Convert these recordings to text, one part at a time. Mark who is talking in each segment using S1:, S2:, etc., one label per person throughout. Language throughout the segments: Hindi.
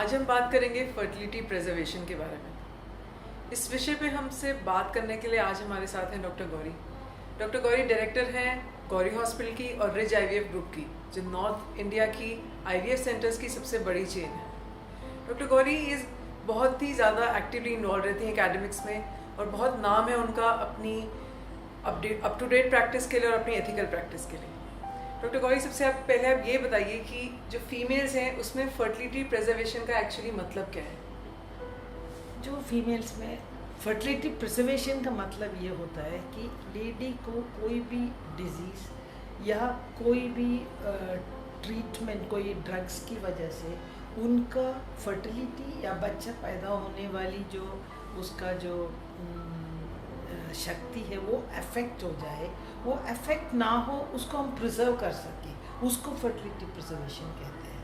S1: आज हम बात करेंगे फर्टिलिटी प्रिजर्वेशन के बारे में। इस विषय पे हमसे बात करने के लिए आज हमारे साथ हैं doctor Gauri. Doctor Gauri director हैं गौरी हॉस्पिटल की और रिज आईवीएफ ग्रुप की, जो नॉर्थ इंडिया की आईवीएफ सेंटर्स की सबसे बड़ी चेन है। डॉक्टर गौरी बहुत ही ज़्यादा एक्टिवली इन्वॉल्व रहती हैं एकेडमिक्स में और बहुत नाम है उनका अपनी अप टू डेट प्रैक्टिस के लिए और अपनी एथिकल प्रैक्टिस के लिए। डॉक्टर गौरी, सबसे पहले आप ये बताइए कि जो फीमेल्स हैं उसमें फर्टिलिटी प्रिजर्वेशन का एक्चुअली मतलब क्या है?
S2: जो फीमेल्स में फर्टिलिटी प्रिजर्वेशन का मतलब ये होता है कि लेडी को कोई भी डिजीज़ या कोई भी ट्रीटमेंट, कोई ड्रग्स की वजह से उनका फर्टिलिटी या बच्चा पैदा होने वाली जो उसका जो शक्ति है वो अफेक्ट हो जाए, वो अफेक्ट ना हो, उसको हम प्रिजर्व कर सकें, उसको फर्टिलिटी प्रिजर्वेशन कहते हैं।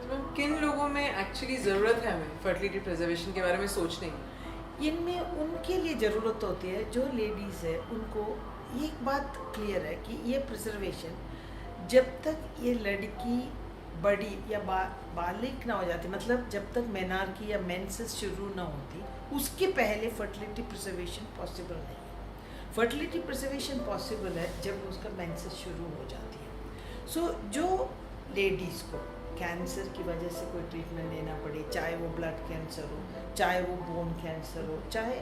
S1: तो किन लोगों में एक्चुअली ज़रूरत है हमें फर्टिलिटी प्रिजर्वेशन के बारे में सोचने की?
S2: इनमें उनके लिए ज़रूरत होती है जो लेडीज़ है, उनको एक बात क्लियर है कि ये प्रिजर्वेशन जब तक ये लड़की बड़ी या बालिग ना हो जाती, मतलब जब तक मेनार्की या मेंसेस शुरू ना होती, उसके पहले फर्टिलिटी प्रिजर्वेशन पॉसिबल नहीं है। फर्टिलिटी प्रिजर्वेशन पॉसिबल है जब उसका मेंसेस शुरू हो जाती है। सो जो लेडीज़ को कैंसर की वजह से कोई ट्रीटमेंट लेना पड़े, चाहे वो ब्लड कैंसर हो, चाहे वो बोन कैंसर हो, चाहे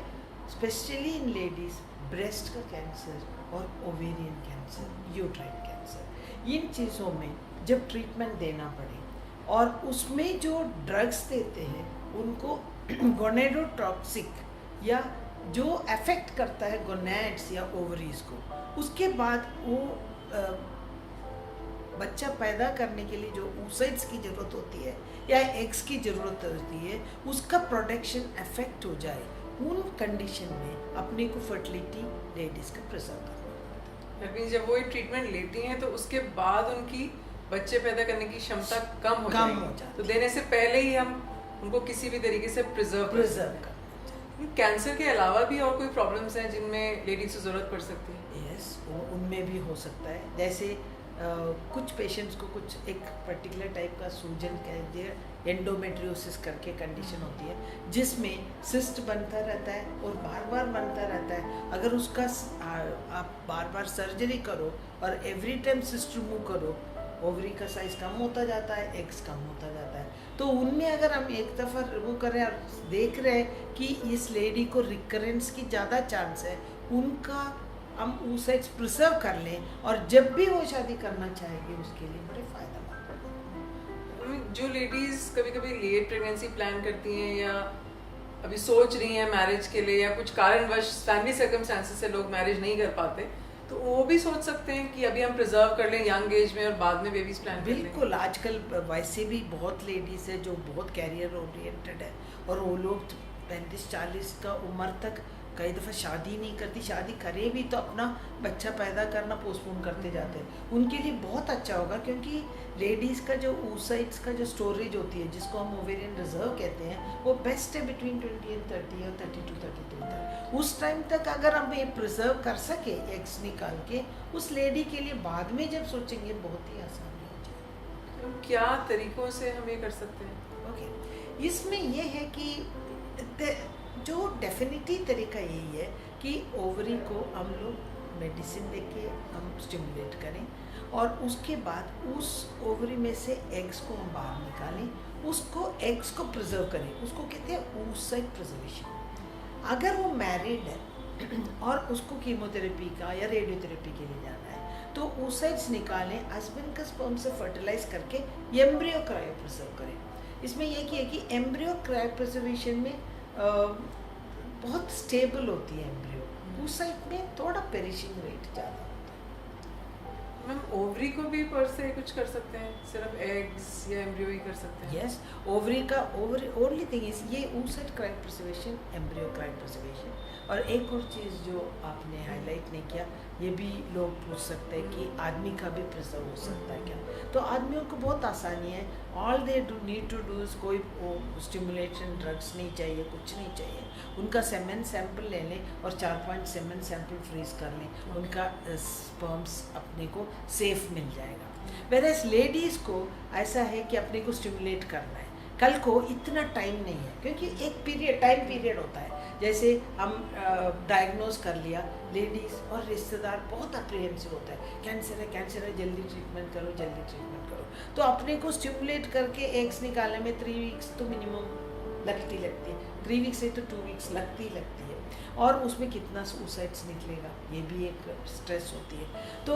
S2: स्पेशली इन लेडीज़ ब्रेस्ट का कैंसर और ओवेरियन कैंसर, यूट्राइन कैंसर, इन चीज़ों में जब ट्रीटमेंट देना पड़े और उसमें जो ड्रग्स देते हैं उनको गोनेडोटॉक्सिक या जो अफेक्ट करता है गोनैड्स या ओवरीज को, उसके बाद वो बच्चा पैदा करने के लिए जो oocytes की ज़रूरत होती है या एग्स की ज़रूरत होती है, उसका प्रोडक्शन अफेक्ट हो जाए, उन कंडीशन में अपने को फर्टिलिटी लेडीज़ का प्रिजर्व करना होता है।
S1: जब वो ट्रीटमेंट लेती हैं तो उसके बाद उनकी बच्चे पैदा करने की क्षमता कम हो जाती, तो देने से पहले ही हम उनको किसी भी तरीके से प्रिजर्व करना। कैंसर के अलावा भी और कोई प्रॉब्लम्स हैं जिनमें लेडीज को ज़रूरत पड़ सकती है?
S2: यस, उनमें भी हो सकता है। जैसे कुछ पेशेंट्स को कुछ एक पर्टिकुलर टाइप का सूजन कह दिए, एंडोमेट्रियोसिस करके कंडीशन होती है, जिसमें सिस्ट बनता रहता है और बार बार बनता रहता है। अगर उसका आप बार बार सर्जरी करो और एवरी टाइम सिस्ट रिमूव करो, ओवरी का साइज कम होता जाता है, एग्स कम होता जाता है। तो उनमें अगर हम एक दफ़ा रिमूव कर रहे हैं और देख रहे हैं कि इस लेडी को रिकरेंस की ज़्यादा चांस है, उनका हम oocytes प्रिजर्व कर लें और जब भी वो शादी करना चाहेगी उसके लिए बड़े फ़ायदेमंद।
S1: जो लेडीज़ कभी कभी लेट प्रेगनेंसी प्लान करती हैं या अभी सोच रही हैं मैरिज के लिए, या कुछ कारणवश फैमिली सर्कमस्टांसेस से लोग मैरिज नहीं कर पाते, तो वो भी सोच सकते हैं कि अभी हम प्रिजर्व कर लें यंग एज में और बाद में बेबीज प्लान कर लें।
S2: बिल्कुल, आजकल वैसे भी बहुत लेडीज़ है जो बहुत कैरियर ओरिएंटेड है और वो लोग 35-40 का उम्र तक कई दफ़ा शादी नहीं करती, शादी करे भी तो अपना बच्चा पैदा करना पोस्टपोन करते जाते हैं। उनके लिए बहुत अच्छा होगा, क्योंकि लेडीज़ का जो oocytes का जो स्टोरेज होती है, जिसको हम ओवेरियन रिजर्व कहते हैं, वो बेस्ट है बिटवीन 20 और 30 और 32-33 तक। उस टाइम तक अगर हम ये प्रिजर्व कर सके एग्स निकाल के, उस लेडी के लिए बाद में जब सोचेंगे बहुत ही आसानी हो जाए।
S1: तो क्या तरीक़ों से हम ये कर सकते हैं?
S2: ओके, इसमें यह है कि जो डेफिनेटली तरीका यही है कि ओवरी को हम लोग मेडिसिन देके हम स्टिमुलेट करें और उसके बाद उस ओवरी में से एग्स को हम बाहर निकालें, उसको एग्स को प्रिजर्व करें, उसको कहते हैं oocyte प्रिजर्वेशन। अगर वो मैरिड है और उसको कीमोथेरेपी का या रेडियोथेरेपी के लिए जाना है, तो oocytes निकालें, हस्बैंड का स्पर्म से फर्टिलाइज करके एम्ब्रियो क्रायो प्रिजर्व करें। इसमें यह कि एम्ब्रियो क्रायो प्रिजर्वेशन में बहुत स्टेबल होती है एम्ब्रियो, oocyte में थोड़ा पेरिशिंग रेट ज़्यादा होता है।
S1: मैम, ओवरी को भी पर से कुछ कर सकते हैं, सिर्फ एग्स या एम्ब्रियो ही कर सकते हैं?
S2: Yes, ovary only thing is ये oocyte cryo preservation, embryo cryo preservation. और एक और चीज़ जो आपने हाईलाइट नहीं किया, ये भी लोग पूछ सकते हैं कि आदमी का भी प्रिजर्व हो सकता है क्या? तो आदमियों को बहुत आसानी है, all they need to do कोई स्टिमुलेशन ड्रग्स नहीं चाहिए, कुछ नहीं चाहिए। उनका सेमेन सैंपल ले लें और 4 सेमेन सैंपल फ्रीज कर लें, उनका स्पर्म्स अपने को सेफ मिल जाएगा। वेरएस लेडीज़ को ऐसा है कि अपने को स्टिमुलेट करना है, कल को इतना टाइम नहीं है, क्योंकि एक पीरियड टाइम पीरियड होता है। जैसे हम डायग्नोज कर लिया, लेडीज़ और रिश्तेदार बहुत अप्रीहेंसिव होता है, कैंसर है जल्दी ट्रीटमेंट करो, जल्दी ट्रीटमेंट करो। तो अपने को स्टिमुलेट करके एग्स निकालने में 3 वीक्स तो मिनिमम लगती है, 3 वीक्स से तो 2 वीक्स लगती है। और उसमें कितना सुसाइड्स निकलेगा, ये भी एक स्ट्रेस होती है। तो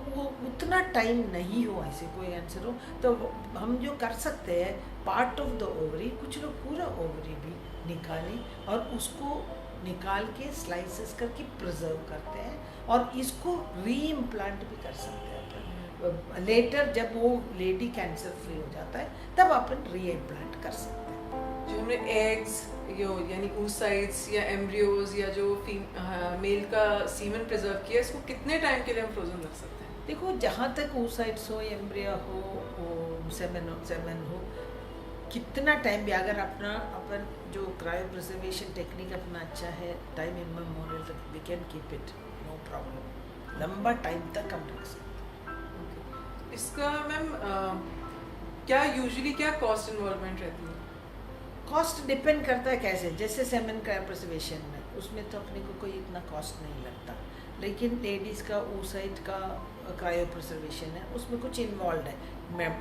S2: वो उतना टाइम नहीं हो, ऐसे कोई आंसर हो तो हम जो कर सकते हैं, पार्ट ऑफ द ओवरी, कुछ लोग पूरा ओवरी भी निकालें और उसको निकाल के स्लाइसेस करके प्रिजर्व करते हैं और इसको री इम्प्लांट भी कर सकते हैं। लेटर जब वो लेडी कैंसर फ्री हो जाता है तब अपन री इम्प्लांट कर सकते हैं।
S1: जो हमने एग्स यानी oocytes या एम्ब्रियोज या जो मेल का सीमन प्रिजर्व किया, इसको कितने टाइम के लिए हम फ्रोजन रख सकते हैं?
S2: देखो, जहाँ तक oocytes हो, एम्ब्रियो हो, सेमेन हो, कितना टाइम भी अगर अपन जो क्रायो प्रिजर्वेशन टेक्निक अपना अच्छा है, टाइम इमेमोरियल तक we can keep it, no problem, लंबा टाइम तक हम रख सकते हैं।
S1: इसका मैम क्या यूजुअली क्या कॉस्ट इन्वॉल्वमेंट रहती है?
S2: कॉस्ट डिपेंड करता है कैसे, जैसे सेमेन क्रायो प्रिजर्वेशन में उसमें तो अपने को कोई इतना कॉस्ट नहीं लगता, लेकिन लेडीज़ का oocyte का क्रायो प्रिजर्वेशन है, उसमें कुछ इन्वॉल्व है,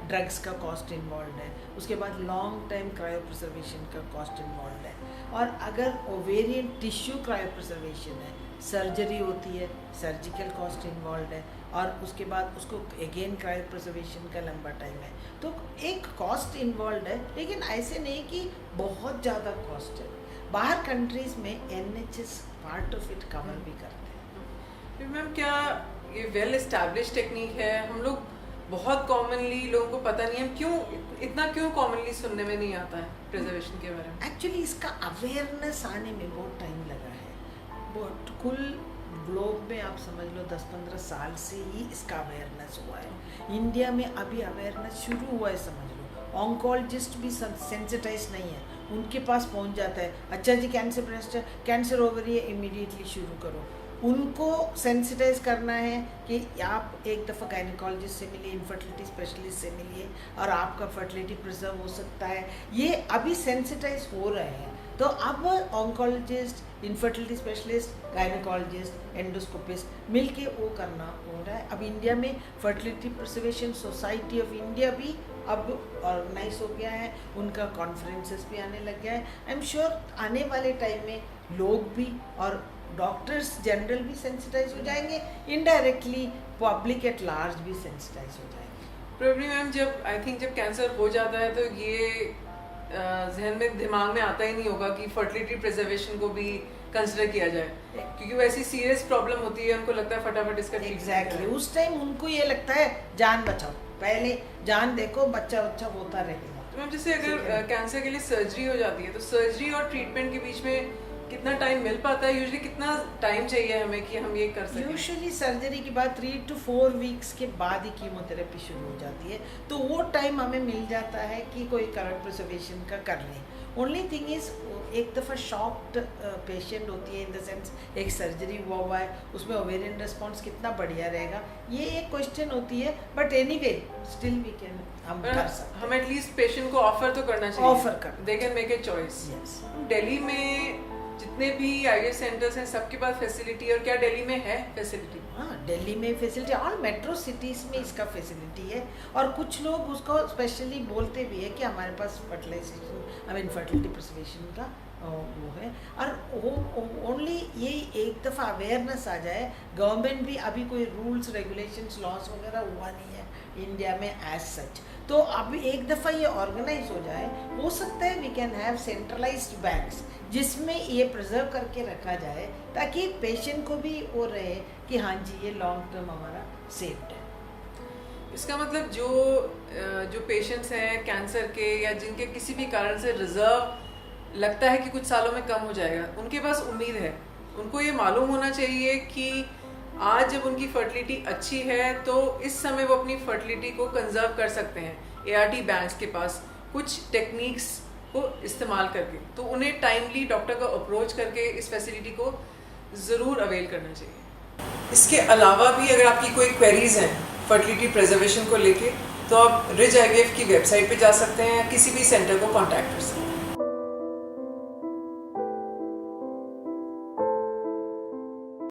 S2: ड्रग्स का कॉस्ट इन्वॉल्व है, उसके बाद लॉन्ग टाइम क्रायो प्रिजर्वेशन का कॉस्ट इन्वॉल्व है। और अगर ओवेरियन टिश्यू क्रायो प्रिजर्वेशन है, सर्जरी होती है, सर्जिकल कॉस्ट इन्वॉल्व है, और उसके बाद उसको अगेन क्रायो प्रिजर्वेशन का लंबा टाइम है, तो एक कॉस्ट इन्वॉल्व है, लेकिन ऐसे नहीं कि बहुत ज़्यादा कॉस्ट है। बाहर कंट्रीज़ में NHS part of it cover भी करते हैं।
S1: फिर मैम क्या ये वेल एस्टैब्लिश टेक्निक है? हम लोग बहुत कॉमनली, लोगों को पता नहीं है क्यों कॉमनली सुनने में नहीं आता है प्रिजर्वेशन के बारे में?
S2: एक्चुअली इसका अवेयरनेस आने में बहुत टाइम लगा है, बहुत कुल ग्लोब में आप समझ लो 10-15 साल से ही इसका अवेयरनेस हुआ है। इंडिया में अभी अवेयरनेस शुरू हुआ है, समझ लो। ऑन्कोलॉजिस्ट भी सेंसिटाइज नहीं है, उनके पास पहुंच जाता है, अच्छा जी कैंसर ब्रेस्ट है, कैंसर ओवरी है, इमीडिएटली शुरू करो। उनको सेंसिटाइज करना है कि आप एक दफ़ा गायनेकोलॉजिस्ट से मिलिए, इनफर्टिलिटी स्पेशलिस्ट से मिलिए और आपका फर्टिलिटी प्रिजर्व हो सकता है, ये अभी सेंसिटाइज हो रहे हैं। तो अब oncologist, infertility specialist, gynaecologist, endoscopist मिलके वो करना हो रहा है। अब इंडिया में fertility preservation society of India भी अब ऑर्गेनाइज हो गया है, उनका कॉन्फ्रेंसेस भी आने लग गया है। आई एम श्योर आने वाले टाइम में लोग भी और डॉक्टर्स जनरल भी सेंसिटाइज हो जाएंगे, इनडायरेक्टली पब्लिक एट लार्ज भी सेंसिटाइज हो जाएंगे।
S1: प्रोबेबली मैम जब कैंसर हो जाता है तो ये जहन में, दिमाग में आता ही नहीं होगा कि फर्टिलिटी प्रिजर्वेशन को भी कंसिडर किया जाए, क्योंकि वो ऐसी सीरियस प्रॉब्लम होती है, उनको लगता है फटाफट इसका
S2: एग्जैक्टली उस टाइम उनको ये लगता है जान बचाओ, पहले जान देखो, बच्चा होता रहेगा।
S1: तो मैम जैसे अगर कैंसर के लिए सर्जरी हो जाती है, तो सर्जरी और ट्रीटमेंट के बीच में कितना टाइम मिल पाता है? यूजुअली कितना टाइम चाहिए हमें कि हम ये कर सकें?
S2: यूजुअली सर्जरी के बाद 3 to 4 वीक्स के बाद ही कीमोथेरेपी शुरू हो जाती है, तो वो टाइम हमें मिल जाता है कि कोई क्रायो प्रिजर्वेशन का कर लें। ओनली थिंग इज़ एक दफ़ा शॉक्ड पेशेंट होती है, इन द सेंस एक सर्जरी हुआ है, उसमें ओवेरियन रिस्पॉन्स कितना बढ़िया रहेगा, ये एक क्वेश्चन होती है। But anyway still we can, हम कर सकते हैं।
S1: हम एटलीस्ट पेशेंट को ऑफर तो करना चाहिए,
S2: ऑफर कर,
S1: they can make a choice. Delhi में जितने भी IVF सेंटर्स हैं, सबके पास फैसिलिटी, और क्या दिल्ली में है फैसिलिटी?
S2: हाँ, दिल्ली में फैसिलिटी, ऑल मेट्रो सिटीज़ में इसका फैसिलिटी है। और कुछ लोग उसको स्पेशली बोलते भी है कि हमारे पास fertilisation, I mean fertility preservation का वो है। और ओनली ये एक दफ़ा अवेयरनेस आ जाए, गवर्नमेंट भी, अभी कोई रूल्स रेगुलेशंस लॉस वगैरह हुआ नहीं है इंडिया में एज सच, तो अभी एक दफ़ा ये ऑर्गेनाइज हो जाए, हो सकता है we can have centralised banks जिसमें ये प्रिजर्व करके रखा जाए, ताकि पेशेंट को भी वो रहे कि हाँ जी ये लॉन्ग टर्म हमारा सेफ्ड है।
S1: इसका मतलब जो पेशेंट्स हैं कैंसर के, या जिनके किसी भी कारण से रिजर्व लगता है कि कुछ सालों में कम हो जाएगा, उनके पास उम्मीद है, उनको ये मालूम होना चाहिए कि आज जब उनकी फर्टिलिटी अच्छी है तो इस समय वो अपनी फर्टिलिटी को कंजर्व कर सकते हैं ART बैंक्स के पास कुछ टेक्निक्स को इस्तेमाल करके। तो उन्हें टाइमली डॉक्टर को अप्रोच करके इस फैसिलिटी को ज़रूर अवेल करना चाहिए। इसके अलावा भी अगर आपकी कोई क्वेरीज हैं फर्टिलिटी प्रिजर्वेशन को लेके, तो आप रिज IVF की वेबसाइट पे जा सकते हैं या किसी भी सेंटर को कांटेक्ट कर सकते हैं।